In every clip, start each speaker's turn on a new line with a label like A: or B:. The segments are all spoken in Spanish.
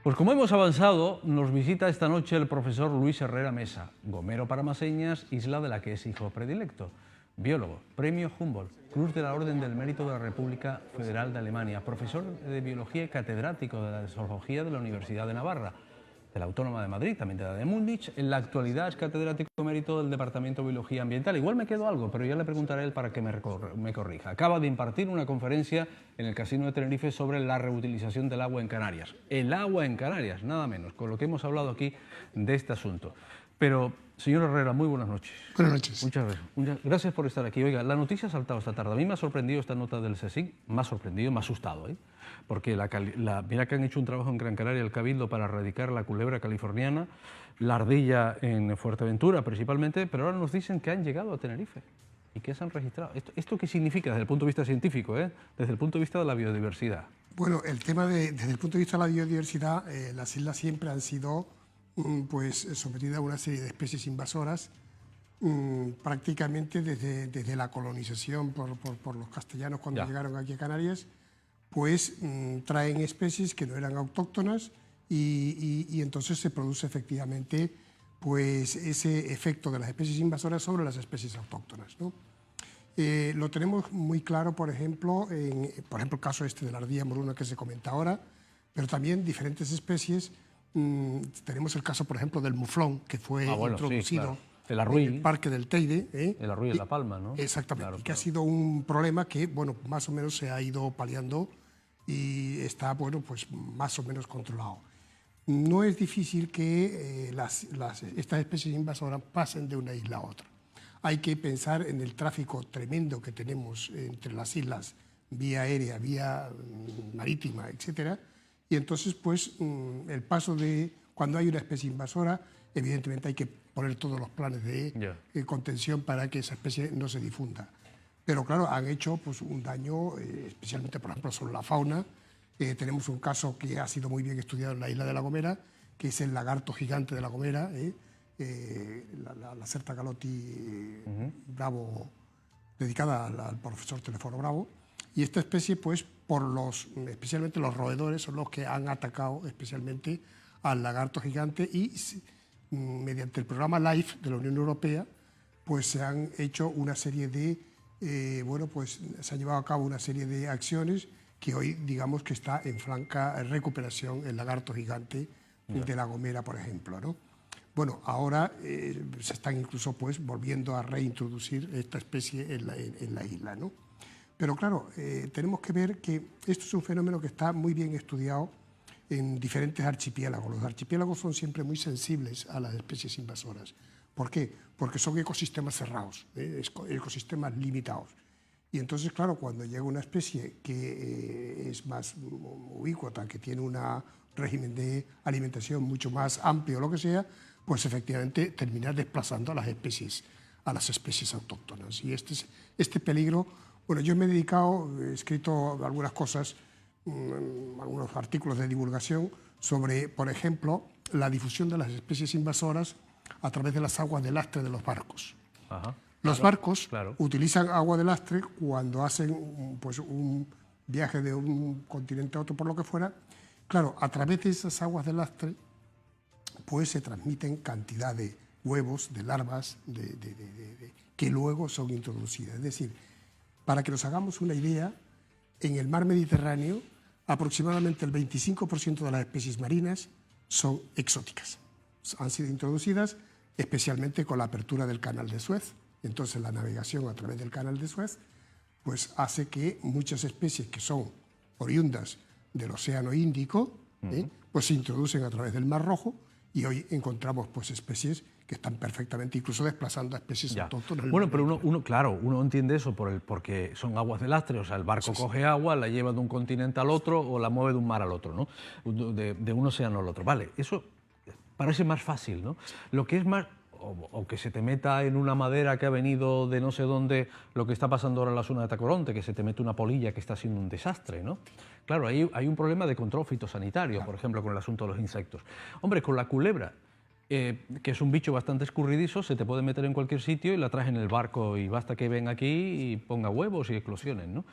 A: Pues como hemos avanzado, nos visita esta noche el profesor Luis Herrera Mesa, gomero Paramaseñas, isla de la que es hijo predilecto. Biólogo, Premio Humboldt, Cruz de la Orden del Mérito de la República Federal de Alemania, profesor de Biología y catedrático de la Zoología de la Universidad de Navarra, de la Autónoma de Madrid, también de la de Múnich. En la actualidad es catedrático emérito del Departamento de Biología Ambiental. Igual me quedo algo, pero ya le preguntaré a él para que me corrija. Acaba de impartir una conferencia en el Casino de Tenerife sobre la reutilización del agua en Canarias. El agua en Canarias, nada menos, con lo que hemos hablado aquí de este asunto. Pero, señor Herrera, muy buenas noches.
B: Buenas noches.
A: Muchas gracias por estar aquí. Oiga, la noticia ha saltado esta tarde. A mí me ha sorprendido esta nota del CSIC, me ha sorprendido, me ha asustado, porque mira que han hecho un trabajo en Gran Canaria, el Cabildo, para erradicar la culebra californiana, la ardilla en Fuerteventura principalmente, pero ahora nos dicen que han llegado a Tenerife y que se han registrado. ¿Esto qué significa desde el punto de vista científico, desde el punto de vista de la biodiversidad?
B: Bueno, el tema desde el punto de vista de la biodiversidad, las islas siempre han sido pues sometidas a una serie de especies invasoras, prácticamente desde la colonización por los castellanos cuando llegaron aquí a Canarias, pues traen especies que no eran autóctonas y entonces se produce efectivamente pues ese efecto de las especies invasoras sobre las especies autóctonas, ¿no? Lo tenemos muy claro, por ejemplo, el caso este de la ardilla moruna que se comenta ahora, pero también diferentes especies. Tenemos el caso, por ejemplo, del muflón, que fue introducido
A: el arruí,
B: en el Parque del Teide.
A: El arruí de La Palma, ¿no?
B: Exactamente,
A: claro,
B: que ha sido un problema que, bueno, más o menos se ha ido paliando y está, bueno, pues más o menos controlado. No es difícil que estas especies invasoras pasen de una isla a otra. Hay que pensar en el tráfico tremendo que tenemos entre las islas, vía aérea, vía marítima, etcétera. Y entonces, pues, el paso de cuando hay una especie invasora, evidentemente hay que poner todos los planes de contención para que esa especie no se difunda. Pero claro, han hecho pues, un daño, especialmente, por ejemplo, sobre la fauna. Tenemos un caso que ha sido muy bien estudiado en la isla de La Gomera, que es el lagarto gigante de La Gomera, la Certa Galotti Bravo, dedicada al profesor Teleforo Bravo. Y esta especie, pues, especialmente los roedores, son los que han atacado especialmente al lagarto gigante y mediante el programa LIFE de la Unión Europea, pues se han hecho una serie de, se ha llevado a cabo una serie de acciones que hoy, digamos, que está en franca recuperación el lagarto gigante de La Gomera, por ejemplo, ¿no? Bueno, ahora se están incluso, pues, volviendo a reintroducir esta especie en la isla, ¿no? Pero claro, tenemos que ver que esto es un fenómeno que está muy bien estudiado en diferentes archipiélagos. Los archipiélagos son siempre muy sensibles a las especies invasoras. ¿Por qué? Porque son ecosistemas cerrados, ecosistemas limitados. Y entonces, claro, cuando llega una especie que es más ubícuota, que tiene un régimen de alimentación mucho más amplio o lo que sea, pues efectivamente termina desplazando a las especies autóctonas. Y este peligro... Bueno, yo me he dedicado, he escrito algunas cosas, algunos artículos de divulgación sobre, por ejemplo, la difusión de las especies invasoras a través de las aguas de lastre de los barcos. Los barcos utilizan agua de lastre cuando hacen pues, un viaje de un continente a otro, por lo que fuera. Claro, a través de esas aguas de lastre pues, se transmiten cantidad de huevos, de larvas, que luego son introducidas. Es decir, para que nos hagamos una idea, en el mar Mediterráneo aproximadamente el 25% de las especies marinas son exóticas. Han sido introducidas especialmente con la apertura del Canal de Suez. Entonces la navegación a través del Canal de Suez pues, hace que muchas especies que son oriundas del Océano Índico pues, se introducen a través del Mar Rojo y hoy encontramos pues, especies que están perfectamente, incluso desplazando a especies autóctonas.
A: Bueno, pero uno entiende eso porque son aguas de lastre, o sea, el barco coge agua, la lleva de un continente al otro o la mueve de un mar al otro, ¿no? De un océano al otro. Vale, eso parece más fácil, ¿no? Lo que es más... O que se te meta en una madera que ha venido de no sé dónde, lo que está pasando ahora en la zona de Tacoronte, que se te mete una polilla que está siendo un desastre, ¿no? Claro, hay un problema de control fitosanitario, por ejemplo, con el asunto de los insectos. Hombre, con la culebra, que es un bicho bastante escurridizo, se te puede meter en cualquier sitio y la traes en el barco y basta que venga aquí y ponga huevos y eclosionen, ¿no?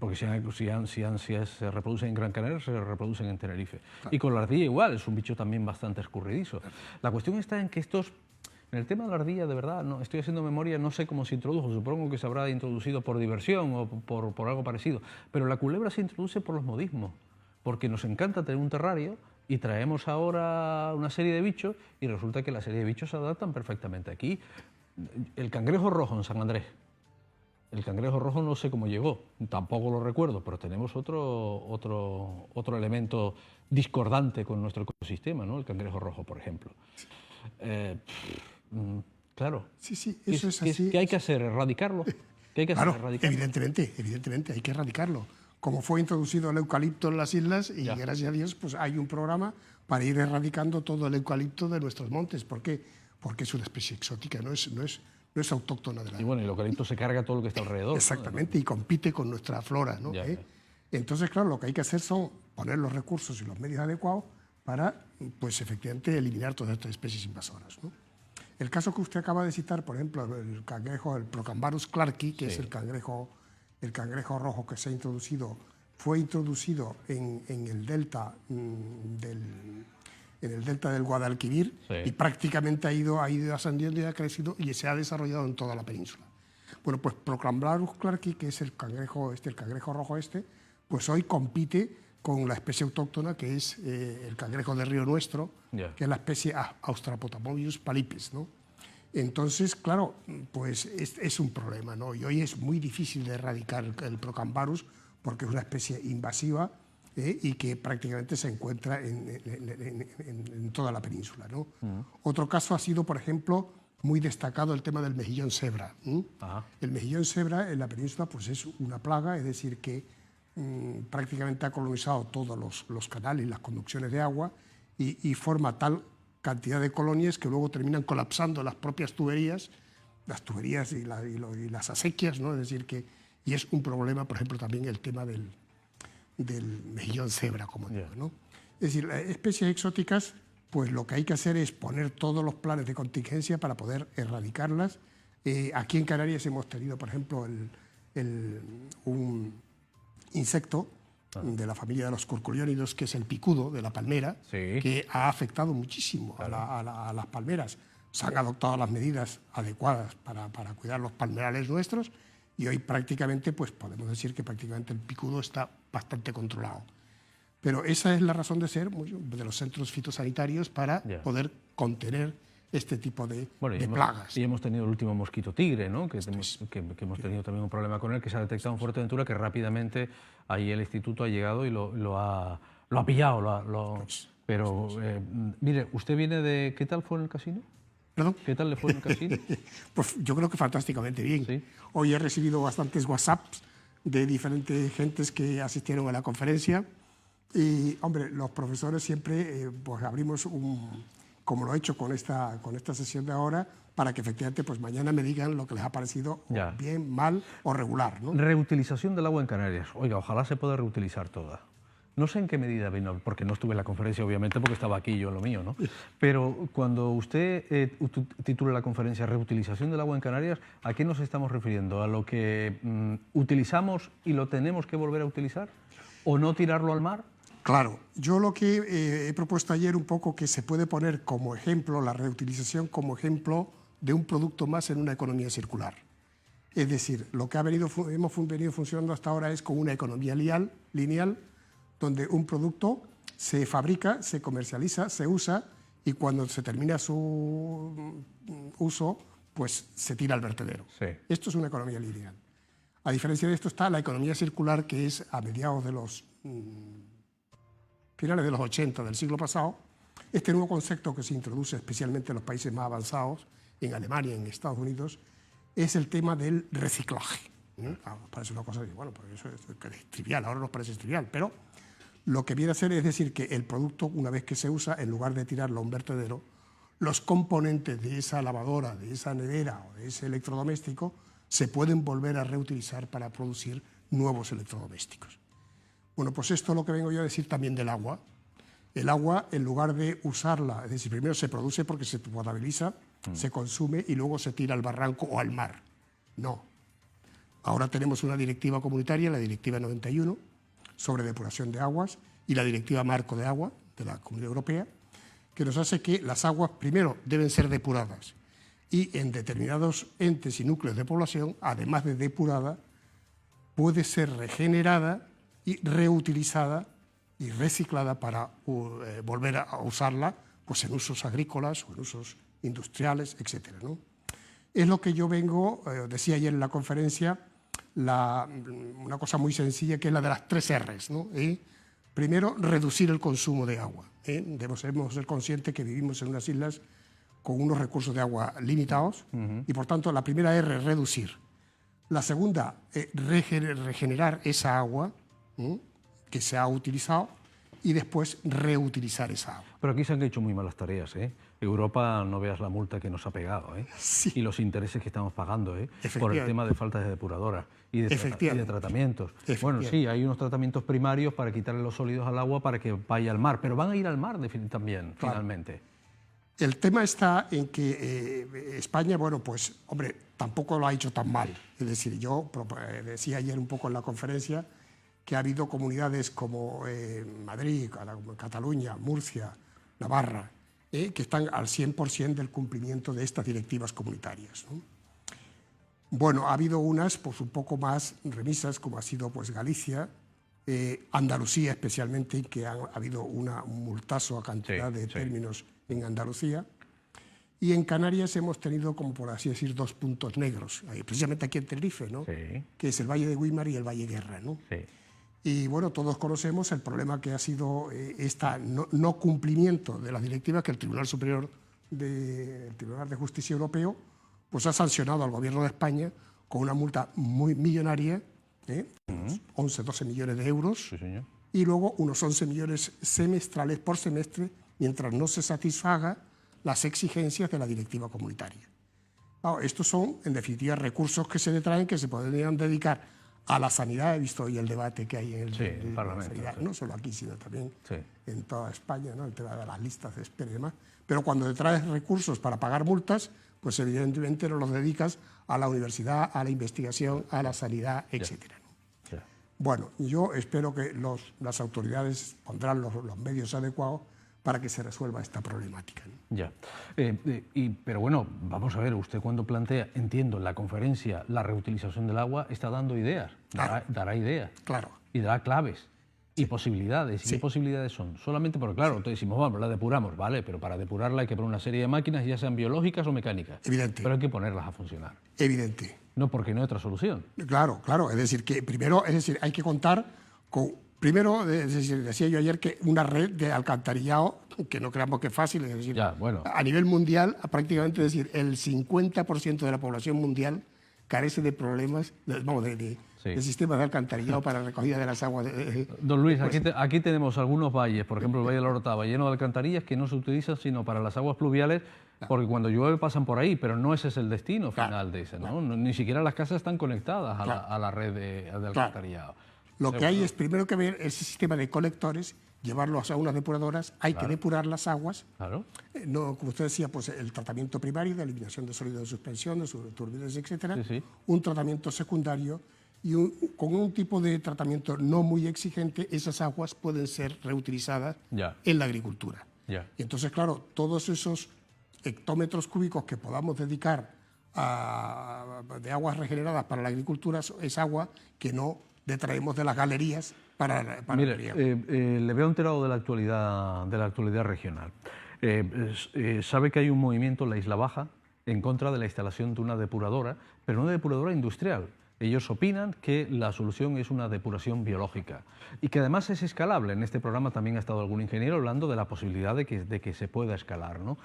A: Porque si se reproducen en Gran Canaria, se reproducen en Tenerife. Claro. Y con la ardilla igual, es un bicho también bastante escurridizo. Claro. La cuestión está en que en el tema de la ardilla, de verdad, no, estoy haciendo memoria, no sé cómo se introdujo, supongo que se habrá introducido por diversión o por algo parecido, pero la culebra se introduce por los modismos, porque nos encanta tener un terrario y traemos ahora una serie de bichos y resulta que la serie de bichos se adaptan perfectamente aquí. El cangrejo rojo en San Andrés. El cangrejo rojo no sé cómo llegó, tampoco lo recuerdo, pero tenemos otro elemento discordante con nuestro ecosistema, ¿no? El cangrejo rojo, por ejemplo. Claro.
B: Sí, eso es así.
A: ¿Qué hay que hacer? ¿Erradicarlo? ¿Qué hay que hacer? ¿Erradicarlo?
B: Evidentemente, hay que erradicarlo. Como fue introducido el eucalipto en las islas, y gracias a Dios pues hay un programa para ir erradicando todo el eucalipto de nuestros montes. ¿Por qué? Porque es una especie exótica, no es autóctona de la...
A: Y bueno, el eucalipto se carga todo lo que está alrededor.
B: Exactamente, ¿no? Y compite con nuestra flora, ¿no? Entonces, claro, lo que hay que hacer son poner los recursos y los medios adecuados para, pues, efectivamente, eliminar todas estas especies invasoras, ¿no? El caso que usted acaba de citar, por ejemplo, el cangrejo, el Procambarus clarki, que es el cangrejo rojo que se ha introducido, fue introducido en el delta del Guadalquivir y prácticamente ha ido ascendiendo y ha crecido y se ha desarrollado en toda la península. Bueno, pues Procambarus clarki, que es el cangrejo rojo pues hoy compite con la especie autóctona que es el cangrejo de río nuestro, que es la especie Australopotamobius palipes, ¿no? Entonces, claro, pues es un problema, ¿no? Y hoy es muy difícil de erradicar el Procambarus porque es una especie invasiva y que prácticamente se encuentra en toda la península, ¿no? Otro caso ha sido, por ejemplo, muy destacado el tema del mejillón cebra. El mejillón cebra en la península pues es una plaga, es decir, que prácticamente ha colonizado todos los canales y las conducciones de agua y forma tal cantidad de colonias que luego terminan colapsando las propias tuberías, y las acequias, ¿no? Es decir, y es un problema, por ejemplo, también el tema del mejillón cebra, como digo, ¿no? Es decir, las especies exóticas, pues lo que hay que hacer es poner todos los planes de contingencia para poder erradicarlas. Aquí en Canarias hemos tenido, por ejemplo, un insecto de la familia de los curculiónidos, que es el picudo de la palmera, que ha afectado muchísimo a las palmeras. Se han adoptado las medidas adecuadas para cuidar los palmerales nuestros y hoy prácticamente, pues podemos decir que prácticamente el picudo está bastante controlado. Pero esa es la razón de ser de los centros fitosanitarios para poder contener este tipo de plagas.
A: Y hemos tenido el último mosquito tigre, ¿no? que hemos tenido también un problema con él, que se ha detectado en Fuerteventura, que rápidamente ahí el instituto ha llegado y lo ha pillado. Pero, mire, ¿usted viene de... ¿Qué tal fue en el casino?
B: ¿Perdón?
A: ¿Qué tal le fue en el casino?
B: Pues yo creo que fantásticamente bien.
A: ¿Sí?
B: Hoy he recibido bastantes WhatsApps de diferentes gentes que asistieron a la conferencia y, hombre, los profesores siempre pues abrimos como lo he hecho con esta sesión de ahora, para que efectivamente pues mañana me digan lo que les ha parecido bien, mal o regular, ¿no?
A: Reutilización del agua en Canarias. Oiga, ojalá se pueda reutilizar toda. No sé en qué medida vino, porque no estuve en la conferencia, obviamente, porque estaba aquí yo en lo mío, ¿no? Pero cuando usted titula la conferencia Reutilización del agua en Canarias, ¿a qué nos estamos refiriendo? ¿A lo que utilizamos y lo tenemos que volver a utilizar? ¿O no tirarlo al mar?
B: Claro, yo lo que he propuesto ayer un poco que se puede poner como ejemplo, la reutilización como ejemplo de un producto más en una economía circular. Es decir, lo que hemos venido funcionando hasta ahora es con una economía lineal, donde un producto se fabrica, se comercializa, se usa y cuando se termina su uso, pues se tira al vertedero. Esto es una economía lineal. A diferencia de esto está la economía circular, que es a mediados de los finales de los 80 del siglo pasado, este nuevo concepto que se introduce especialmente en los países más avanzados, en Alemania, en Estados Unidos, es el tema del reciclaje. Parece una cosa de, bueno, pues eso es trivial, ahora nos parece trivial, pero lo que viene a ser es decir que el producto, una vez que se usa, en lugar de tirarlo a un vertedero, los componentes de esa lavadora, de esa nevera o de ese electrodoméstico se pueden volver a reutilizar para producir nuevos electrodomésticos. Bueno, pues esto es lo que vengo yo a decir también del agua. el agua, en lugar de usarla, es decir, primero se produce porque se potabiliza, se consume y luego se tira al barranco o al mar. No. Ahora tenemos una directiva comunitaria, la Directiva 91, sobre depuración de aguas, y la Directiva Marco de Agua de la Comunidad Europea, que nos hace que las aguas, primero, deben ser depuradas y en determinados entes y núcleos de población, además de depurada, puede ser regenerada y reutilizada y reciclada para volver a usarla pues, en usos agrícolas o en usos industriales, etc., ¿no? Es lo que yo vengo, decía ayer en la conferencia, una cosa muy sencilla que es la de las 3 R's, ¿no? Primero, reducir el consumo de agua. Debemos ser conscientes que vivimos en unas islas con unos recursos de agua limitados y, por tanto, la primera R es reducir. La segunda, regenerar esa agua que se ha utilizado y después reutilizar esa agua.
A: Pero aquí se han hecho muy malas tareas, ¿eh? Europa, no veas la multa que nos ha pegado, ¿eh?
B: Sí.
A: Y los intereses que estamos pagando, ¿eh? Por el tema de faltas de depuradoras y de tratamientos. Bueno, sí, hay unos tratamientos primarios para quitarle los sólidos al agua para que vaya al mar, pero van a ir al mar también, claro, finalmente.
B: El tema está en que España, bueno, pues, hombre, tampoco lo ha hecho tan mal. Es decir, yo decía ayer un poco en la conferencia que ha habido comunidades como Madrid, Cataluña, Murcia, Navarra, que están al 100% del cumplimiento de estas directivas comunitarias, ¿no? Bueno, ha habido unas pues, un poco más remisas, como ha sido pues, Galicia, Andalucía especialmente, que ha habido un multazo a cantidad de términos en Andalucía, y en Canarias hemos tenido, como por así decir, 2 puntos negros, precisamente aquí en Tenerife, ¿no?
A: Sí.
B: Que es el Valle de Güímar y el Valle Guerra, ¿no?
A: Sí.
B: Y bueno, todos conocemos el problema que ha sido esta no cumplimiento de las directivas que el Tribunal Superior el Tribunal de Justicia Europeo pues ha sancionado al Gobierno de España con una multa muy millonaria, 11-12 millones de euros,
A: sí, señor,
B: y luego unos 11 millones semestrales por semestre mientras no se satisfaga las exigencias de la directiva comunitaria. Claro, estos son, en definitiva, recursos que se detraen que se podrían dedicar a la sanidad. He visto hoy el debate que hay en el Parlamento, sanidad, no solo aquí, sino también en toda España, ¿no? El tema de las listas de espera y demás. Pero cuando te traes recursos para pagar multas, pues evidentemente no los dedicas a la universidad, a la investigación, a la sanidad, etc. ¿no? Bueno, yo espero que las autoridades pondrán los medios adecuados para que se resuelva esta problemática, ¿no?
A: Ya. Pero bueno, vamos a ver, usted cuando plantea, entiendo, en la conferencia la reutilización del agua, está dando ideas,
B: claro,
A: dará ideas,
B: claro,
A: y dará claves y posibilidades. ¿Y qué posibilidades son? Solamente porque, claro, entonces decimos, vamos, la depuramos, vale, pero para depurarla hay que poner una serie de máquinas, ya sean biológicas o mecánicas.
B: Evidente.
A: Pero hay que ponerlas a funcionar.
B: Evidente.
A: No, porque no hay otra solución.
B: Claro, claro, es decir, que primero, hay que contar con... Primero, decía yo ayer que una red de alcantarillado, que no creamos que es fácil, es decir,
A: ya, bueno,
B: a nivel mundial, prácticamente, es decir, el 50% de la población mundial carece de problemas, de sistemas de alcantarillado para recogida de las aguas.
A: Don Luis, aquí tenemos algunos valles, por ejemplo el Valle de la Orotava, lleno de alcantarillas que no se utilizan sino para las aguas pluviales, porque cuando llueve pasan por ahí, pero no ese es el destino final de ese, ¿no? Ni siquiera las casas están conectadas a la red de alcantarillado.
B: Lo que hay es primero que ver ese sistema de colectores, llevarlos a unas depuradoras, hay que depurar las aguas.
A: Claro.
B: No, como usted decía, pues el tratamiento primario de eliminación de sólidos de suspensión, de turbinas, etcétera.
A: Sí, sí. Un
B: tratamiento secundario y con un tipo de tratamiento no muy exigente, esas aguas pueden ser reutilizadas en la agricultura. Y entonces, claro, todos esos hectómetros cúbicos que podamos dedicar de aguas regeneradas para la agricultura es agua que no detraemos de las galerías para
A: Mire,
B: el riego.
A: Le veo enterado de la actualidad regional. Sabe que hay un movimiento en la Isla Baja en contra de la instalación de una depuradora, pero una depuradora industrial. Ellos opinan que la solución es una depuración biológica y que además es escalable. En este programa también ha estado algún ingeniero hablando de la posibilidad de que se pueda escalar, ¿no?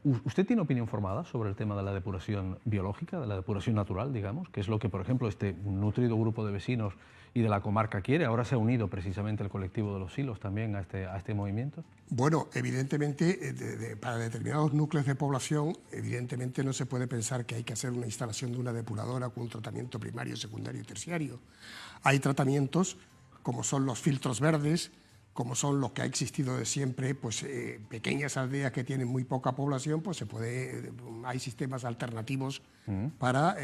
A: ¿Usted tiene opinión formada sobre el tema de la depuración biológica, de la depuración natural, digamos, que es lo que, por ejemplo, este nutrido grupo de vecinos y de la comarca quiere? Ahora se ha unido precisamente el colectivo de los Silos también a este movimiento.
B: Bueno, evidentemente, para determinados núcleos de población, evidentemente no se puede pensar que hay que hacer una instalación de una depuradora con un tratamiento primario, secundario y terciario. Hay tratamientos como son los filtros verdes, como son los que ha existido de siempre, pues pequeñas aldeas que tienen muy poca población, pues hay sistemas alternativos para...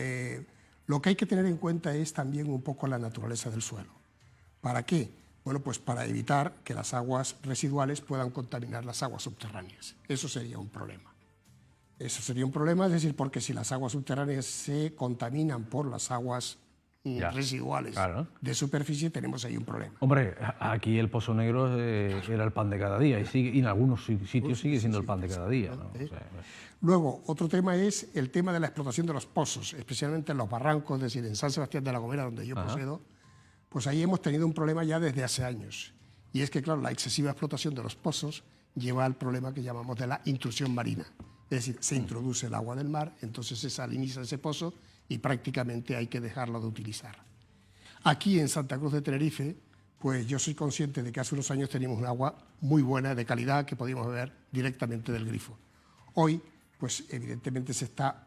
B: lo que hay que tener en cuenta es también un poco la naturaleza del suelo. ¿Para qué? Bueno, pues para evitar que las aguas residuales puedan contaminar las aguas subterráneas. Eso sería un problema. Eso sería un problema, es decir, porque si las aguas subterráneas se contaminan por las aguas residuales de superficie, tenemos ahí un problema.
A: Hombre, aquí el Pozo Negro era el pan de cada día y en algunos sitios sigue siendo el pan de cada día, ¿no? O sea,
B: luego, otro tema es el tema de la explotación de los pozos, especialmente en los barrancos, es decir, en San Sebastián de la Gomera, donde yo procedo, pues ahí hemos tenido un problema ya desde hace años. Y es que, claro, la excesiva explotación de los pozos lleva al problema que llamamos de la intrusión marina. Es decir, se introduce el agua del mar, entonces se saliniza ese pozo y prácticamente hay que dejarlo de utilizar. Aquí en Santa Cruz de Tenerife, pues yo soy consciente de que hace unos años teníamos un agua muy buena, de calidad, que podíamos beber directamente del grifo. Hoy, pues evidentemente se está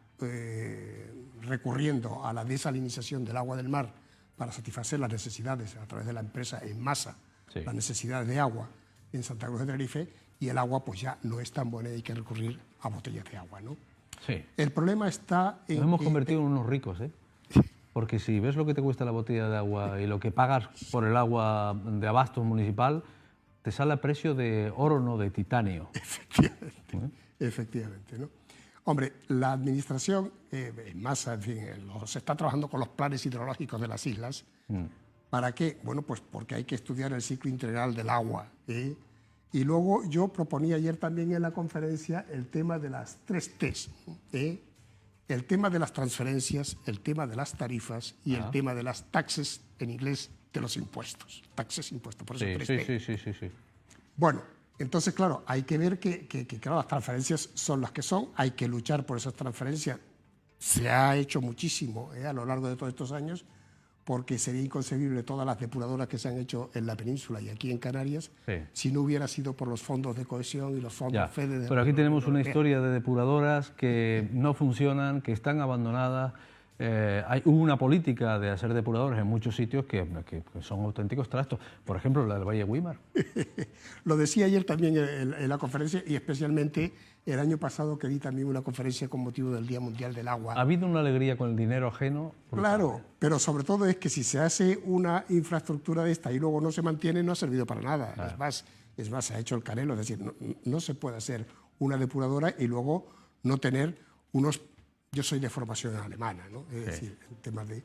B: recurriendo a la desalinización del agua del mar para satisfacer las necesidades a través de la empresa en masa, las necesidades de agua en Santa Cruz de Tenerife, y el agua pues ya no es tan buena y hay que recurrir a botellas de agua, ¿no?
A: Sí.
B: El problema está en...
A: Nos hemos convertido en unos ricos, ¿eh? Porque si ves lo que te cuesta la botella de agua y lo que pagas por el agua de abasto municipal, te sale a precio de oro, no de titanio.
B: Efectivamente, efectivamente, ¿no? Hombre, la administración, en masa, en fin, se está trabajando con los planes hidrológicos de las islas. ¿Para qué? Bueno, pues porque hay que estudiar el ciclo integral del agua, ¿eh? Y luego yo proponía ayer también en la conferencia el tema de las 3 T's, ¿eh? El tema de las transferencias, el tema de las tarifas y el tema de las taxes, en inglés, de los impuestos. Taxes, impuestos, por eso 3T.
A: Sí.
B: Bueno, entonces, claro, hay que ver que claro, las transferencias son las que son, hay que luchar por esas transferencias. Se ha hecho muchísimo a lo largo de todos estos años, porque sería inconcebible todas las depuradoras que se han hecho en la península y aquí en Canarias si no hubiera sido por los fondos de cohesión y los fondos FEDE.
A: Pero aquí tenemos una historia de depuradoras que no funcionan, que están abandonadas. Hubo una política de hacer depuradores en muchos sitios que son auténticos trastos. Por ejemplo, la del Valle Güímar.
B: Lo decía ayer también en la conferencia, y especialmente el año pasado que di también una conferencia con motivo del Día Mundial del Agua.
A: ¿Ha habido una alegría con el dinero ajeno?
B: Claro, pero sobre todo es que si se hace una infraestructura de esta y luego no se mantiene, no ha servido para nada. Claro. Es más, se ha hecho el canelo, es decir, no se puede hacer una depuradora y luego no tener unos... Yo soy de formación alemana, ¿no? Es decir, en temas de...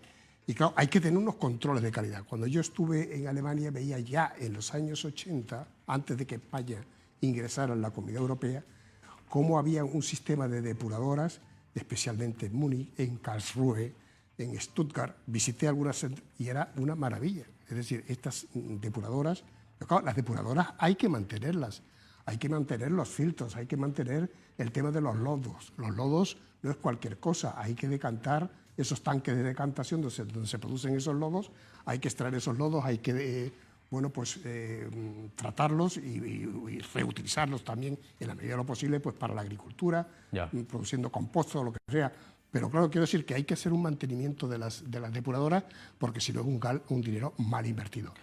B: Y claro, hay que tener unos controles de calidad. Cuando yo estuve en Alemania veía ya en los años 80, antes de que España ingresara en la Comunidad Europea, cómo había un sistema de depuradoras, especialmente en Múnich, en Karlsruhe, en Stuttgart. Visité algunas y era una maravilla. Es decir, estas depuradoras, claro, las depuradoras hay que mantenerlas. Hay que mantener los filtros, hay que mantener el tema de los lodos. Los lodos no es cualquier cosa, hay que decantar esos tanques de decantación donde se producen esos lodos, hay que extraer esos lodos, hay que tratarlos y reutilizarlos también en la medida de lo posible pues, para la agricultura, produciendo composto o lo que sea. Pero claro, quiero decir que hay que hacer un mantenimiento de las depuradoras porque si no es un dinero mal invertido.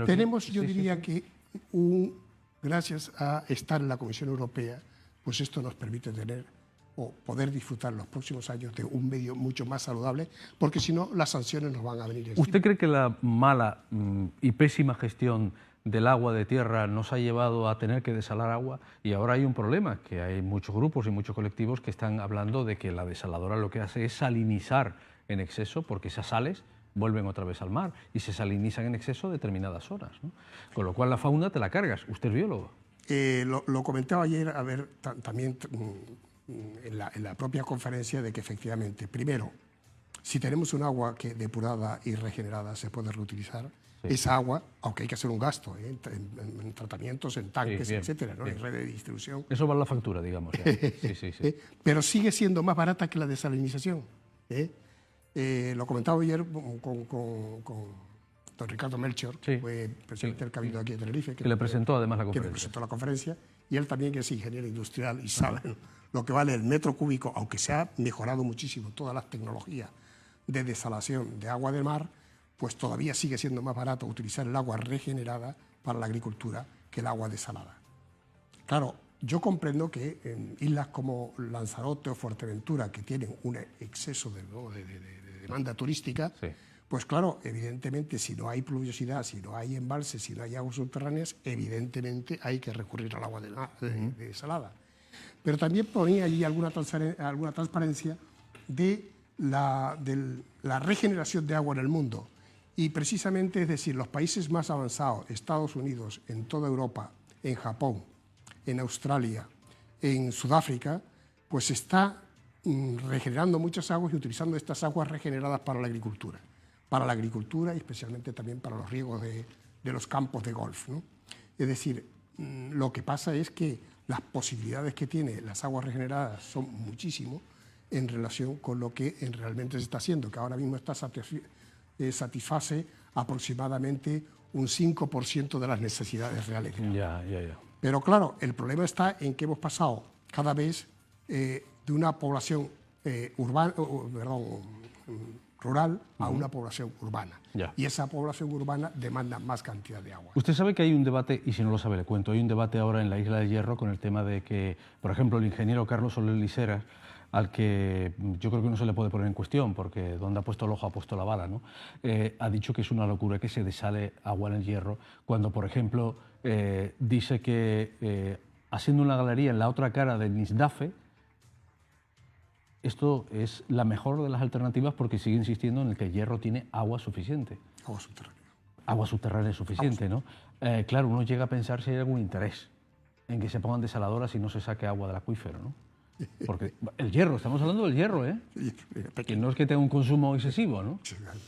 B: Tenemos, yo diría que gracias a estar en la Comisión Europea, pues esto nos permite tener o poder disfrutar en los próximos años de un medio mucho más saludable, porque si no, las sanciones nos van a venir.
A: ¿Usted cree que la mala y pésima gestión del agua de tierra nos ha llevado a tener que desalar agua? Y ahora hay un problema, que hay muchos grupos y muchos colectivos que están hablando de que la desaladora lo que hace es salinizar en exceso, porque esas sales vuelven otra vez al mar y se salinizan en exceso determinadas zonas, ¿no? Con lo cual la fauna te la cargas. ¿Usted es biólogo?
B: Lo comentaba ayer, también en la propia conferencia, de que efectivamente, primero, si tenemos un agua que depurada y regenerada se puede reutilizar, esa agua, aunque hay que hacer un gasto en tratamientos, en tanques, etcétera, ¿no? En red de distribución.
A: Eso va en la factura, digamos. Sí.
B: Pero sigue siendo más barata que la desalinización. Lo comentaba ayer con don Ricardo Melchor, que fue presidente del Cabildo aquí de Tenerife.
A: Que le presentó además la conferencia.
B: Que le presentó la conferencia, y él también, que es ingeniero industrial y sabe lo que vale el metro cúbico, aunque se ha mejorado muchísimo todas las tecnologías de desalación de agua de mar, pues todavía sigue siendo más barato utilizar el agua regenerada para la agricultura que el agua desalada. Claro, yo comprendo que en islas como Lanzarote o Fuerteventura, que tienen un exceso de demanda turística,
A: Sí.
B: pues claro, evidentemente, si no hay pluviosidad, si no hay embalses, si no hay aguas subterráneas, evidentemente hay que recurrir al agua desalada. Pero también ponía allí alguna transparencia de la regeneración de agua en el mundo. Y precisamente, es decir, los países más avanzados, Estados Unidos, en toda Europa, en Japón, en Australia, en Sudáfrica, pues está regenerando muchas aguas y utilizando estas aguas regeneradas para la agricultura y especialmente también para los riegos de los campos de golf, ¿no? Es decir, lo que pasa es que las posibilidades que tienen las aguas regeneradas son muchísimo en relación con lo que realmente se está haciendo, que ahora mismo satisface aproximadamente un 5% de las necesidades reales.
A: Ya.
B: Pero claro, el problema está en que hemos pasado cada vez de una población rural a una población urbana.
A: Ya.
B: Y esa población urbana demanda más cantidad de agua.
A: Usted sabe que hay un debate, y si no lo sabe le cuento, hay un debate ahora en la Isla del Hierro con el tema de que, por ejemplo, el ingeniero Carlos Soler Lisera, al que yo creo que no se le puede poner en cuestión, porque donde ha puesto el ojo ha puesto la bala, ¿no? Ha dicho que es una locura que se desale agua en el Hierro, cuando, por ejemplo, dice que haciendo una galería en la otra cara del Nisdafe, esto es la mejor de las alternativas porque sigue insistiendo en el que el Hierro tiene agua suficiente.
B: Agua subterránea.
A: Agua subterránea suficiente, ¿no? Claro, uno llega a pensar si hay algún interés en que se pongan desaladoras y no se saque agua del acuífero, ¿no? Porque el Hierro, estamos hablando del Hierro, ¿eh? Que no es que tenga un consumo excesivo, ¿no?
B: Exactamente.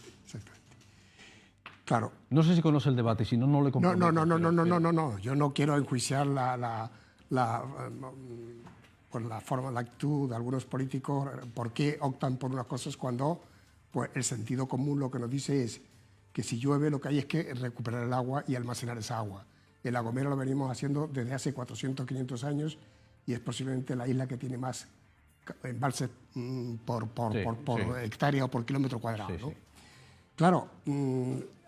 B: Claro.
A: No sé si conoce el debate, si no, no le comprometo.
B: No. Yo no quiero enjuiciar la forma, la actitud de algunos políticos, por qué optan por unas cosas cuando pues, el sentido común lo que nos dice es que si llueve lo que hay es que recuperar el agua y almacenar esa agua. En La Gomera lo venimos haciendo desde hace 400, 500 años y es posiblemente la isla que tiene más embalses por hectárea o por kilómetro cuadrado.
A: Sí,
B: ¿no?
A: sí.
B: Claro,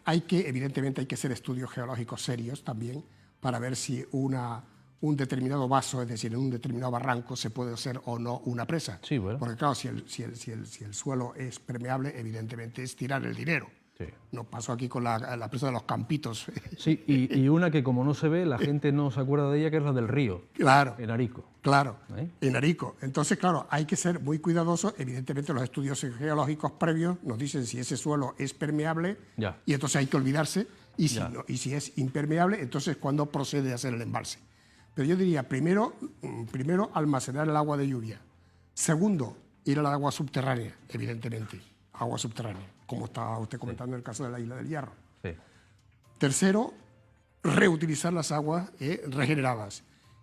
B: evidentemente hay que hacer estudios geológicos serios también para ver si un determinado vaso, es decir, en un determinado barranco, se puede hacer o no una presa.
A: Sí, bueno.
B: Porque claro, si el suelo es permeable, evidentemente es tirar el dinero.
A: Sí.
B: Nos pasó aquí con la presa de los Campitos.
A: Sí, y una que como no se ve, la gente no se acuerda de ella, que es la del río.
B: Claro.
A: En Arico.
B: Claro,
A: ¿Eh?
B: en Arico. Entonces, claro, hay que ser muy cuidadosos. Evidentemente, los estudios geológicos previos nos dicen si ese suelo es permeable
A: Ya.
B: y entonces hay que olvidarse. Y si,
A: Ya.
B: no, y si es impermeable, entonces ¿cuándo procede a hacer el embalse? Pero yo diría, primero almacenar el agua de lluvia. Segundo, ir al agua subterránea, evidentemente. Agua subterránea, como estaba usted comentando en el caso de la Isla del Hierro.
A: Sí.
B: Tercero, reutilizar las aguas regeneradas.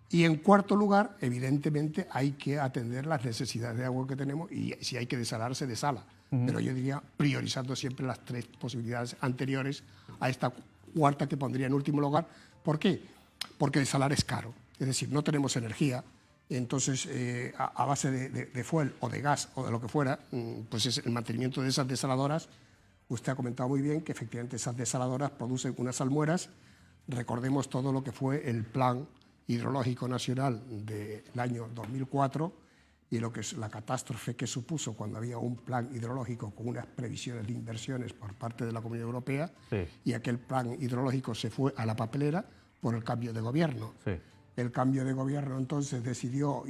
B: Y en cuarto lugar, evidentemente, hay que atender las necesidades de agua que tenemos y si hay que desalar, se desala. Pero yo diría priorizando siempre las tres posibilidades anteriores a esta cuarta que pondría en último lugar. ¿Por qué? Porque desalar es caro. Es decir, no tenemos energía, entonces a base de fuel o de gas o de lo que fuera, pues es el mantenimiento de esas desaladoras. Usted ha comentado muy bien que efectivamente esas desaladoras producen unas almueras. Recordemos todo lo que fue el Plan Hidrológico Nacional del año 2004 y lo que es la catástrofe que supuso cuando había un plan hidrológico con unas previsiones de inversiones por parte de la Comunidad Europea. Sí. Y aquel plan hidrológico se fue a la papelera por el cambio de gobierno. Sí. El cambio de gobierno entonces decidió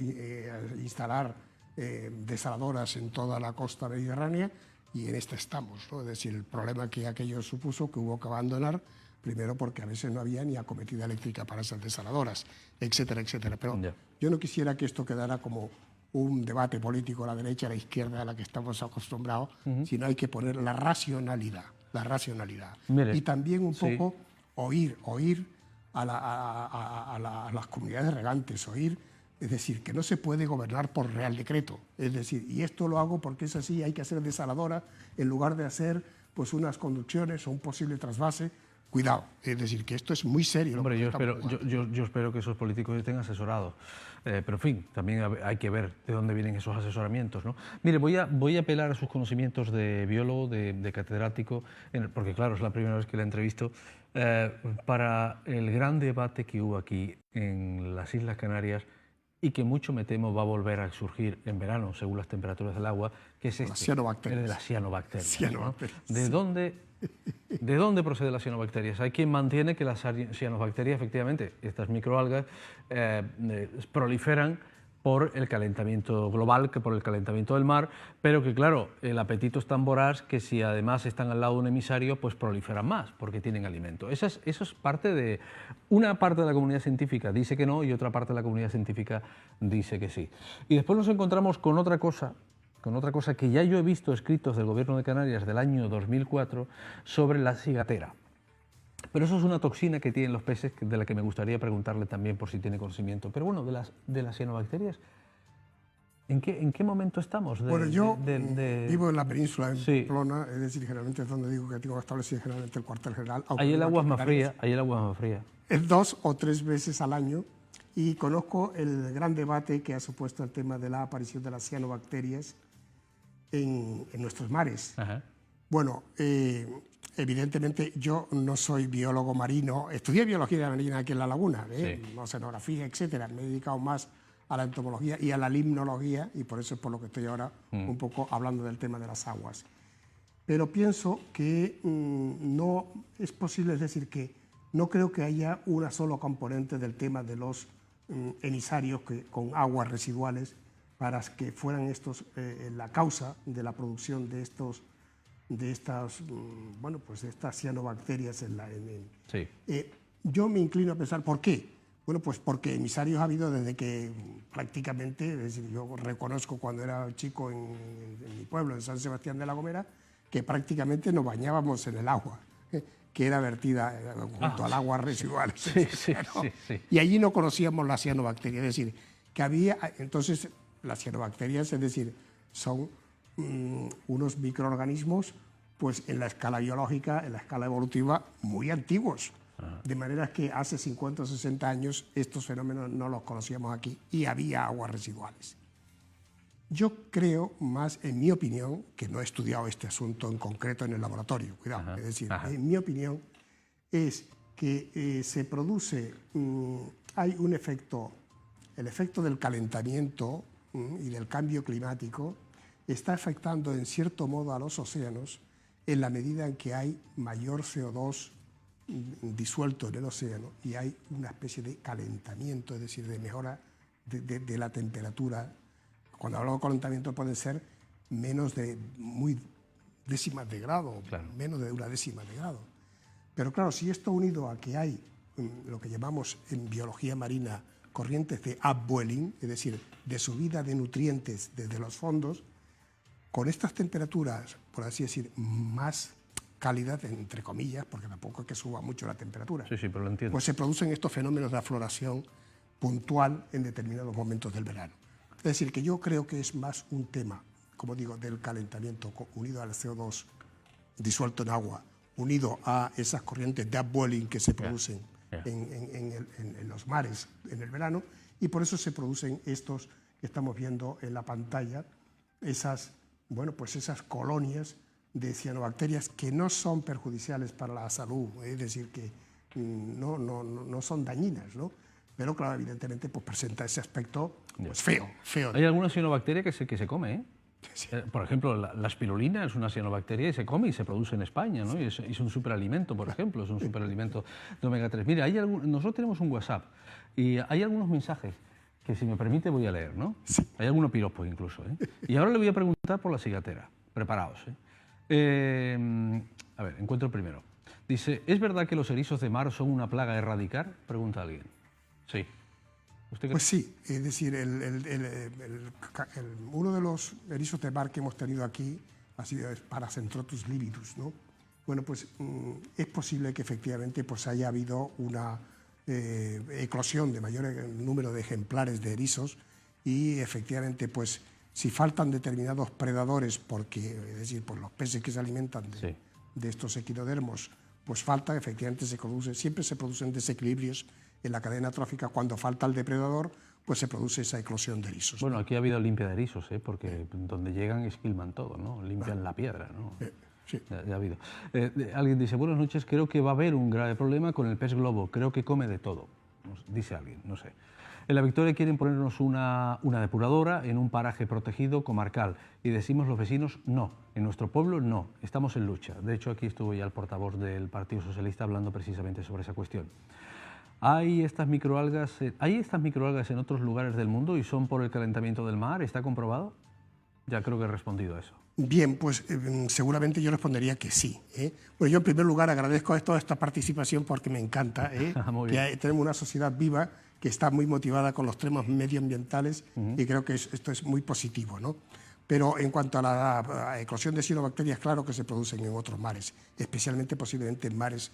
B: instalar desaladoras en toda la costa mediterránea y en esta estamos, ¿no? Es decir, el problema que aquello supuso que hubo que abandonar, primero porque a veces no había ni acometida eléctrica para esas desaladoras, etcétera, etcétera. Pero yo no quisiera que esto quedara como un debate político a la derecha, a la izquierda, a la que estamos acostumbrados, sino hay que poner la racionalidad. Mire, y también un poco oír a las comunidades regantes, es decir, que no se puede gobernar por real decreto. Es decir, y esto lo hago porque es así, hay que hacer desaladoras en lugar de hacer pues unas conducciones o un posible trasvase Cuidado, es decir, que esto es muy serio.
A: Hombre, yo espero que esos políticos estén asesorados. Pero en fin, también hay que ver de dónde vienen esos asesoramientos, ¿no? Mire, voy a apelar a sus conocimientos de biólogo, de catedrático, porque claro, es la primera vez que la entrevisto, para el gran debate que hubo aquí en las Islas Canarias y que mucho me temo va a volver a surgir en verano, según las temperaturas del agua, que es el de las cianobacterias. ¿No? ¿De dónde proceden las cianobacterias? Hay quien mantiene que las cianobacterias, efectivamente, estas microalgas, proliferan por el calentamiento global, que por el calentamiento del mar, pero que claro, el apetito es tan voraz que si además están al lado de un emisario, pues proliferan más, porque tienen alimento. Eso es parte de... Una parte de la comunidad científica dice que no y otra parte de la comunidad científica dice que sí. Y después nos encontramos con otra cosa que ya yo he visto escritos del Gobierno de Canarias del año 2004 sobre la cigatera. Pero eso es una toxina que tienen los peces, de la que me gustaría preguntarle también por si tiene conocimiento. Pero bueno, de las cianobacterias, ¿en qué momento estamos?
B: Bueno, yo vivo en la península, en Pamplona, es decir, generalmente es donde digo que tengo establecido generalmente el cuartel general.
A: Ahí el agua es más fría,
B: Es 2 o 3 veces al año y conozco el gran debate que ha supuesto el tema de la aparición de las cianobacterias en nuestros mares.
A: Ajá.
B: Bueno, evidentemente yo no soy biólogo marino, estudié biología marina aquí en La Laguna, oceanografía, etcétera. Me he dedicado más a la entomología y a la limnología y por eso es por lo que estoy ahora un poco hablando del tema de las aguas. Pero pienso que no es posible, es decir, que no creo que haya una sola componente del tema de los emisarios con aguas residuales para que fueran estos la causa de la producción de estas cianobacterias yo me inclino a pensar, ¿por qué? Bueno, pues porque emisarios ha habido desde que prácticamente, es decir, yo reconozco cuando era chico en mi pueblo, en San Sebastián de la Gomera, que prácticamente nos bañábamos en el agua, que era vertida junto al agua residual.
A: Sí.
B: Y allí no conocíamos las cianobacterias, es decir, que había, entonces, las cianobacterias, es decir, son unos microorganismos pues en la escala biológica, en la escala evolutiva, muy antiguos. De manera que hace 50 o 60 años estos fenómenos no los conocíamos aquí y había aguas residuales. Yo creo más, en mi opinión, que no he estudiado este asunto en concreto en el laboratorio, cuidado, es decir, en mi opinión es que se produce, hay un efecto, el efecto del calentamiento y del cambio climático está afectando en cierto modo a los océanos en la medida en que hay mayor CO2 disuelto en el océano y hay una especie de calentamiento, es decir, de mejora de la temperatura. Cuando hablamos de calentamiento pueden ser menos de muy décimas de grado, claro, menos de una décima de grado. Pero claro, si esto unido a que hay lo que llamamos en biología marina corrientes de upwelling, es decir, de subida de nutrientes desde los fondos, con estas temperaturas, por así decir, más cálidas, entre comillas, porque tampoco es que suba mucho la temperatura,
A: sí, pero lo entiendo,
B: pues se producen estos fenómenos de afloración puntual en determinados momentos del verano. Es decir, que yo creo que es más un tema, como digo, del calentamiento unido al CO2 disuelto en agua, unido a esas corrientes de upwelling que se producen en los mares en el verano, y por eso se producen estos que estamos viendo en la pantalla, esas colonias de cianobacterias que no son perjudiciales para la salud, es decir, que no son dañinas, ¿no? Pero claro, evidentemente pues presenta ese aspecto pues, feo.
A: Hay alguna cianobacteria que se come, ¿eh? Sí. Por ejemplo, la espirulina es una cianobacteria y se come y se produce en España, ¿no? Y es un superalimento, por ejemplo, es un superalimento de omega 3. Mira, nosotros tenemos un WhatsApp y hay algunos mensajes que, si me permite, voy a leer, ¿no?
B: Sí.
A: Hay algunos piropos incluso, ¿eh? Y ahora le voy a preguntar por la cigatera. Preparaos, ¿eh? A ver, encuentro primero. Dice, ¿es verdad que los erizos de mar son una plaga a erradicar? Pregunta alguien. Sí.
B: Pues sí, es decir, uno de los erizos de mar que hemos tenido aquí ha sido Paracentrotus lividus, ¿no? Bueno, pues es posible que efectivamente pues haya habido una eclosión de mayor número de ejemplares de erizos y efectivamente pues si faltan determinados predadores, porque, es decir, por los peces que se alimentan de estos equinodermos, pues falta, efectivamente siempre se producen desequilibrios en la cadena trófica. Cuando falta el depredador, pues se produce esa eclosión de erizos.
A: Bueno, aquí ha habido limpia de erizos, porque donde llegan esquilman todo, ¿no? Limpian la piedra, ¿no?
B: Sí.
A: Ya ha habido. Alguien dice, buenas noches, creo que va a haber un grave problema con el pez globo, creo que come de todo, dice alguien, no sé. En La Victoria quieren ponernos una depuradora en un paraje protegido comarcal y decimos los vecinos no, en nuestro pueblo no, estamos en lucha. De hecho, aquí estuvo ya el portavoz del Partido Socialista hablando precisamente sobre esa cuestión. ¿Hay estas microalgas en otros lugares del mundo y son por el calentamiento del mar? ¿Está comprobado? Ya creo que he respondido a eso.
B: Bien, pues seguramente yo respondería que sí. Pues yo en primer lugar agradezco toda esta participación porque me encanta que tenemos una sociedad viva que está muy motivada con los temas medioambientales y creo que esto es muy positivo, ¿no? Pero en cuanto a la eclosión de cianobacterias, claro que se producen en otros mares, especialmente posiblemente en mares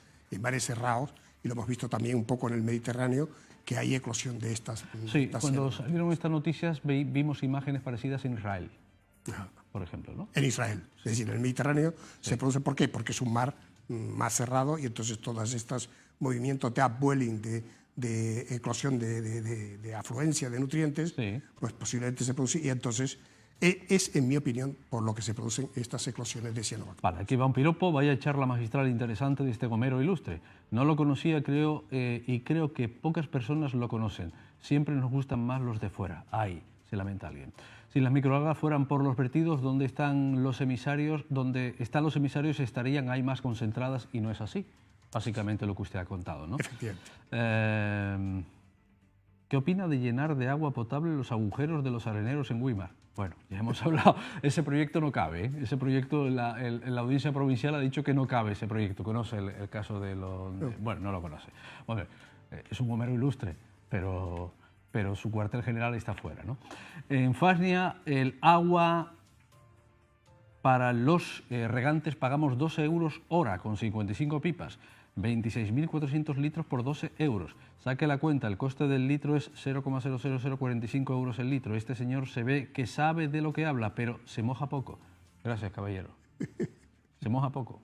B: cerrados, y lo hemos visto también un poco en el Mediterráneo, que hay eclosión de estas.
A: Sí, cuando salieron estas noticias vimos imágenes parecidas en Israel, por ejemplo, ¿no?
B: En Israel, es decir, en el Mediterráneo se produce, ¿por qué? Porque es un mar más cerrado y entonces todos estos movimientos de upwelling, de eclosión de afluencia de nutrientes, pues posiblemente se produce y entonces es, en mi opinión, por lo que se producen estas eclosiones de cianobacterias.
A: Vale, aquí va un piropo, vaya charla magistral interesante de este gomero ilustre. No lo conocía, creo, y creo que pocas personas lo conocen. Siempre nos gustan más los de fuera. Ay, se lamenta alguien. Si las microalgas fueran por los vertidos, donde están los emisarios estarían ahí más concentradas y no es así. Básicamente lo que usted ha contado, ¿no?
B: Efectivamente.
A: ¿Qué opina de llenar de agua potable los agujeros de los areneros en Güímar? Bueno, ya hemos hablado, ese proyecto no cabe, ¿eh? Ese proyecto, la audiencia provincial ha dicho que no cabe ese proyecto. ¿Conoce el caso de los...? Bueno, no lo conoce. Bueno, es un gomero ilustre, pero su cuartel general está fuera, ¿no? En Fasnia, el agua para los regantes pagamos 12 euros hora con 55 pipas. 26.400 litros por 12 euros. Saque la cuenta, el coste del litro es 0,00045 euros el litro. Este señor se ve que sabe de lo que habla, pero se moja poco. Gracias, caballero. Se moja poco.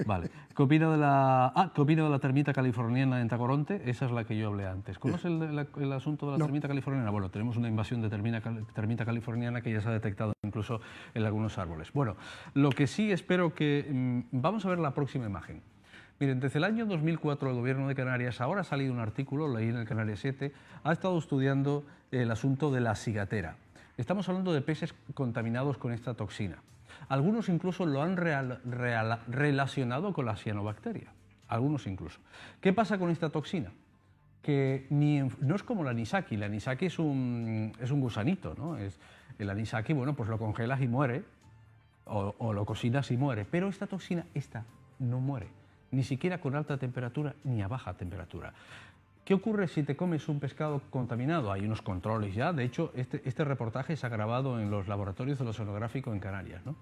A: Vale. ¿Qué opina de la termita californiana en Tacoronte? Esa es la que yo hablé antes. ¿Conoce el asunto de la termita californiana? Bueno, tenemos una invasión de termita californiana que ya se ha detectado incluso en algunos árboles. Bueno, lo que sí espero que... vamos a ver la próxima imagen. Miren, desde el año 2004 el Gobierno de Canarias, ahora ha salido un artículo, lo leí en el Canarias 7, ha estado estudiando el asunto de la cigatera. Estamos hablando de peces contaminados con esta toxina. Algunos incluso lo han relacionado con la cianobacteria, algunos incluso. ¿Qué pasa con esta toxina? Que no es como el anisaki es un gusanito, ¿no? El anisaki, bueno, pues lo congelas y muere, o lo cocinas y muere, pero esta toxina, no muere. Ni siquiera con alta temperatura ni a baja temperatura. ¿Qué ocurre si te comes un pescado contaminado? Hay unos controles ya, de hecho este reportaje se ha grabado en los laboratorios del Oceanográfico en Canarias, ¿no?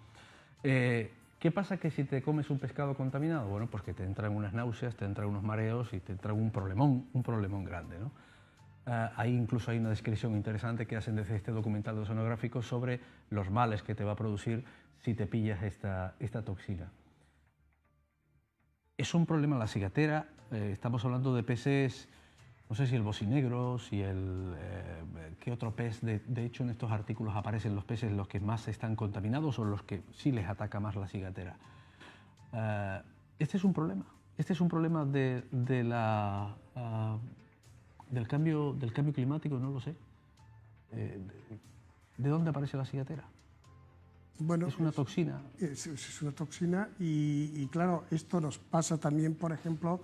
A: ¿Qué pasa que si te comes un pescado contaminado? Bueno, pues que te entran unas náuseas, te entran unos mareos y te entra un problemón grande, ¿no? Ahí incluso hay una descripción interesante que hacen desde este documental del Oceanográfico sobre los males que te va a producir si te pillas esta toxina. Es un problema la cigatera, estamos hablando de peces, no sé si el bocinegro, si ¿qué otro pez? De hecho, en estos artículos aparecen los peces los que más están contaminados o los que sí les ataca más la cigatera. Este es un problema del cambio climático, no lo sé. ¿De dónde aparece la cigatera?
B: Bueno,
A: es una toxina.
B: Es una toxina y claro, esto nos pasa también, por ejemplo,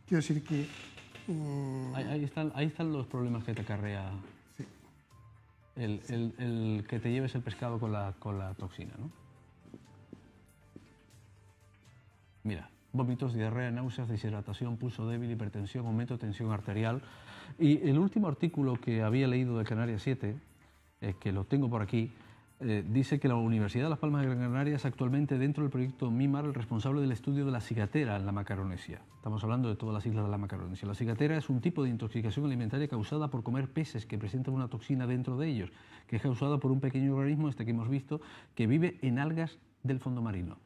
B: quiero decir que...
A: Ahí están los problemas que te acarrea el que te lleves el pescado con la toxina, ¿no? Mira, vómitos, diarrea, náuseas, deshidratación, pulso débil, hipertensión, aumento de tensión arterial. Y el último artículo que había leído de Canarias 7, que lo tengo por aquí, dice que la Universidad de Las Palmas de Gran Canaria es actualmente dentro del proyecto MIMAR el responsable del estudio de la cigatera en la Macaronesia. Estamos hablando de todas las islas de la Macaronesia. La cigatera es un tipo de intoxicación alimentaria causada por comer peces que presentan una toxina dentro de ellos, que es causada por un pequeño organismo, que hemos visto, que vive en algas del fondo marino.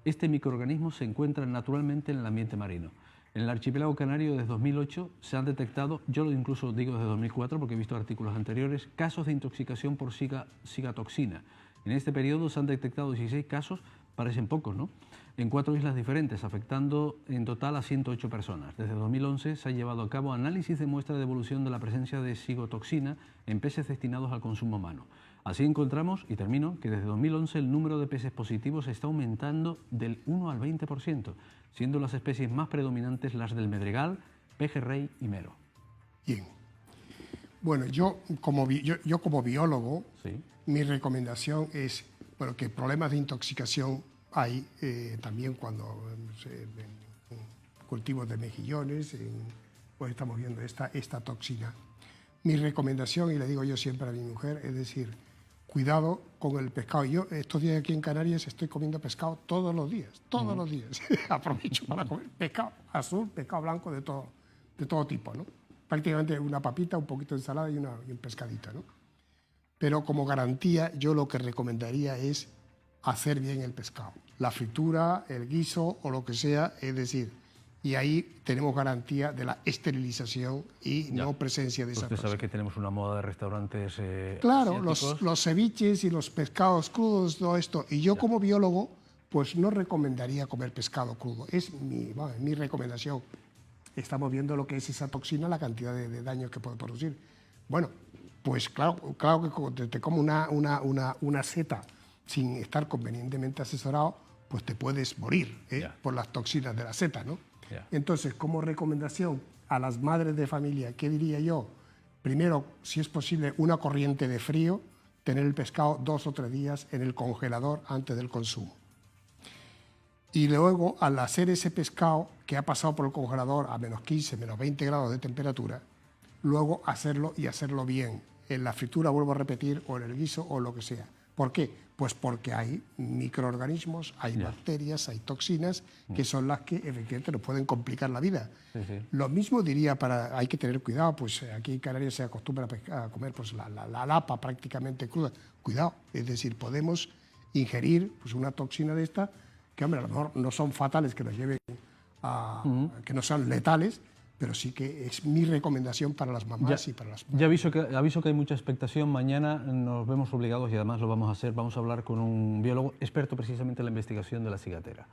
A: Este microorganismo se encuentra naturalmente en el ambiente marino. En el archipiélago canario desde 2008 se han detectado, yo lo incluso digo desde 2004 porque he visto artículos anteriores, casos de intoxicación por cigatoxina. En este periodo se han detectado 16 casos, parecen pocos, ¿no?, en 4 islas diferentes, afectando en total a 108 personas. Desde 2011 se ha llevado a cabo análisis de muestra de evolución de la presencia de cigotoxina en peces destinados al consumo humano. Así encontramos, y termino, que desde 2011 el número de peces positivos está aumentando del 1 al 20%, siendo las especies más predominantes las del medregal, pejerrey y mero.
B: Bien. Bueno, yo como biólogo,
A: Sí.
B: mi recomendación es, bueno, que problemas de intoxicación hay también cuando en cultivos de mejillones, pues estamos viendo esta toxina. Mi recomendación, y le digo yo siempre a mi mujer, es decir, cuidado con el pescado. Yo estos días aquí en Canarias estoy comiendo pescado todos los días, los días. Aprovecho para comer pescado azul, pescado blanco, de todo tipo, ¿no? Prácticamente una papita, un poquito de ensalada y un pescadito, ¿no? Pero como garantía, yo lo que recomendaría es hacer bien el pescado. La fritura, el guiso o lo que sea, es decir, y ahí tenemos garantía de la esterilización y no presencia de esa
A: Usted sabe
B: toxina.
A: que tenemos una moda de restaurantes
B: Claro,
A: asiáticos.
B: los ceviches y los pescados crudos, todo esto. Y yo como biólogo, pues no recomendaría comer pescado crudo. Es mi recomendación. Estamos viendo lo que es esa toxina, la cantidad de daños que puede producir. Bueno, pues claro que cuando te como una seta sin estar convenientemente asesorado, pues te puedes morir por las toxinas de la seta, ¿no? Entonces, como recomendación a las madres de familia, ¿qué diría yo? Primero, si es posible, una corriente de frío, tener el pescado 2 o 3 días en el congelador antes del consumo. Y luego, al hacer ese pescado que ha pasado por el congelador a menos 15, menos 20 grados de temperatura, luego hacerlo y hacerlo bien. En la fritura, vuelvo a repetir, o en el guiso o lo que sea. ¿Por qué? Pues porque hay microorganismos, hay bacterias, hay toxinas, que son las que efectivamente nos pueden complicar la vida. Lo mismo diría hay que tener cuidado, pues aquí en Canarias se acostumbra a comer pues, la lapa prácticamente cruda. Cuidado, es decir, podemos ingerir pues, una toxina de esta, que hombre, a lo mejor no son fatales, que nos lleven que no sean letales, pero sí que es mi recomendación para las mamás y para las madres.
A: Ya aviso que hay mucha expectación. Mañana nos vemos obligados, y además lo vamos a hacer, vamos a hablar con un biólogo experto precisamente en la investigación de la cigatera.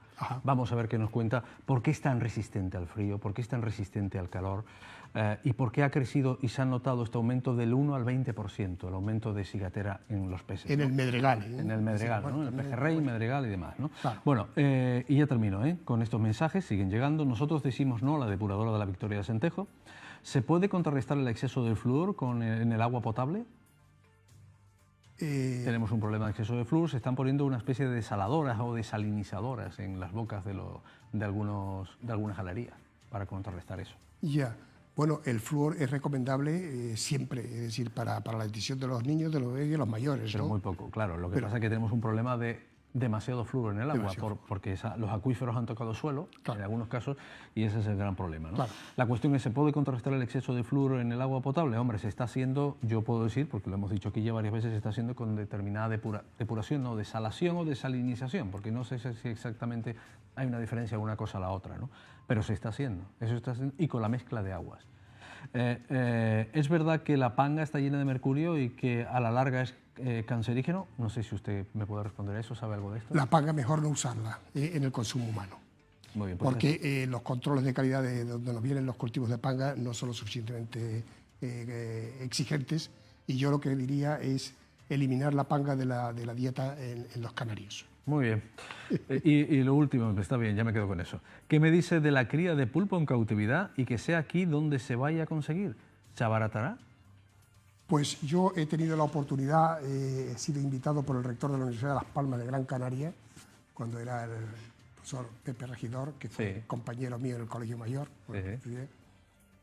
A: Vamos a ver qué nos cuenta por qué es tan resistente al frío, por qué es tan resistente al calor y por qué ha crecido y se ha notado este aumento del 1 al 20%, el aumento de cigatera en los peces.
B: En el medregal.
A: En el medregal, ¿no? En el pejerrey, medregal y demás, ¿no?
B: Claro.
A: Bueno, y ya termino, con estos mensajes, siguen llegando. Nosotros decimos no a la depuradora de la Victoria de Sentejo. ¿Se puede contrarrestar el exceso del flúor en el agua potable? Tenemos un problema de exceso de flúor. Se están poniendo una especie de desaladoras o desalinizadoras en las bocas de algunas galerías para contrarrestar eso.
B: Ya. Bueno, el flúor es recomendable siempre, es decir, para la decisión de los niños, de los bebés y de los mayores.
A: Pero
B: ¿no?
A: muy poco, claro. Lo que pasa es que tenemos un problema de demasiado flúor en el agua, porque los acuíferos han tocado suelo, en algunos casos, y ese es el gran problema, ¿no?
B: Claro.
A: La cuestión es, ¿se puede contrarrestar el exceso de flúor en el agua potable? Hombre, se está haciendo, yo puedo decir, porque lo hemos dicho aquí ya varias veces, se está haciendo con determinada depuración, no desalación o desalinización, porque no sé si exactamente hay una diferencia de una cosa a la otra, ¿no? Pero se está haciendo, eso está haciendo, y con la mezcla de aguas. ¿Es verdad que la panga está llena de mercurio y que a la larga es cancerígeno? No sé si usted me puede responder a eso, ¿sabe algo de esto?
B: La panga mejor no usarla en el consumo humano.
A: Muy bien, pues
B: porque los controles de calidad de donde nos vienen los cultivos de panga no son lo suficientemente exigentes, y yo lo que diría es eliminar la panga de la dieta en los canarios.
A: Muy bien. Y lo último, está bien, ya me quedo con eso. ¿Qué me dice de la cría de pulpo en cautividad y que sea aquí donde se vaya a conseguir? ¿Se abaratará?
B: Pues yo he tenido la oportunidad, he sido invitado por el rector de la Universidad de Las Palmas de Gran Canaria, cuando era el profesor Pepe Regidor, que fue compañero mío en el Colegio Mayor.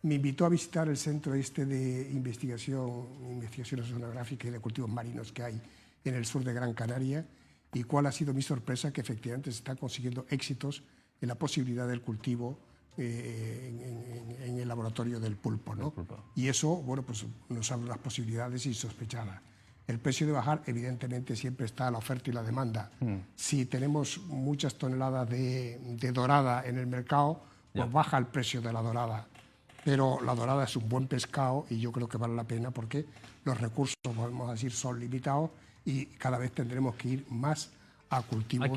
B: Me invitó a visitar el centro de investigaciones oceanográficas y de cultivos marinos que hay en el sur de Gran Canaria, y cuál ha sido mi sorpresa, que efectivamente se están consiguiendo éxitos en la posibilidad del cultivo en el laboratorio del pulpo, ¿no? Y eso, bueno, pues nos abre las posibilidades insospechadas. El precio de bajar, evidentemente, siempre está la oferta y la demanda. Si tenemos muchas toneladas de dorada en el mercado, pues baja el precio de la dorada. Pero la dorada es un buen pescado y yo creo que vale la pena porque los recursos, podemos decir, son limitados y cada vez tendremos que ir más a cultivos.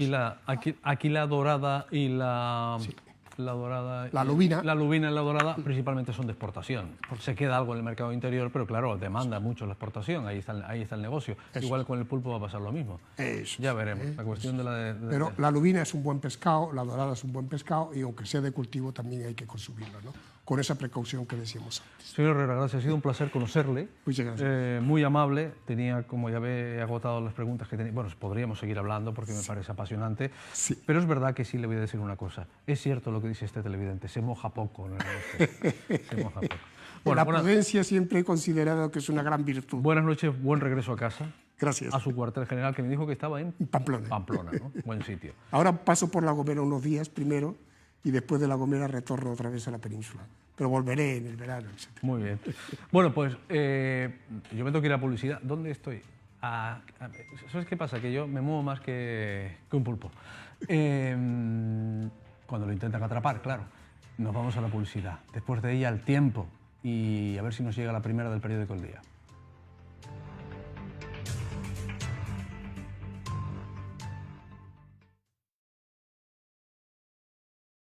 A: Aquí la dorada y la...
B: Sí.
A: La
B: lubina.
A: La lubina y la dorada principalmente son de exportación. Se queda algo en el mercado interior, pero claro, demanda mucho la exportación, ahí está el negocio.
B: Eso.
A: Igual con el pulpo va a pasar lo mismo.
B: Eso.
A: Ya veremos. La cuestión de la...
B: Pero la lubina es un buen pescado, la dorada es un buen pescado y aunque sea de cultivo también hay que consumirlo, ¿no? Con esa precaución que decíamos antes.
A: Señor Herrera, gracias. Ha sido un placer conocerle.
B: Muchas gracias.
A: Muy amable. Tenía, como ya he agotado las preguntas que tenía. Bueno, podríamos seguir hablando porque me parece apasionante.
B: Sí.
A: Pero es verdad que sí le voy a decir una cosa. Es cierto lo que dice este televidente. Se moja poco en el negocio. Se moja poco.
B: Bueno, la prudencia siempre he considerado que es una gran virtud.
A: Buenas noches, buen regreso a casa.
B: Gracias.
A: A su cuartel general, que me dijo que estaba en
B: Pamplona.
A: Pamplona, ¿no? Buen sitio.
B: Ahora paso por La Gomera unos días primero y después de La Gomera retorno otra vez a la península. Pero volveré en el verano, etc.
A: Muy bien. Bueno, pues yo me tengo que ir a publicidad. ¿Dónde estoy? ¿Sabes qué pasa? Que yo me muevo más que un pulpo. Cuando lo intentan atrapar, claro. Nos vamos a la publicidad. Después de ella, al tiempo. Y a ver si nos llega la primera del periódico El Día.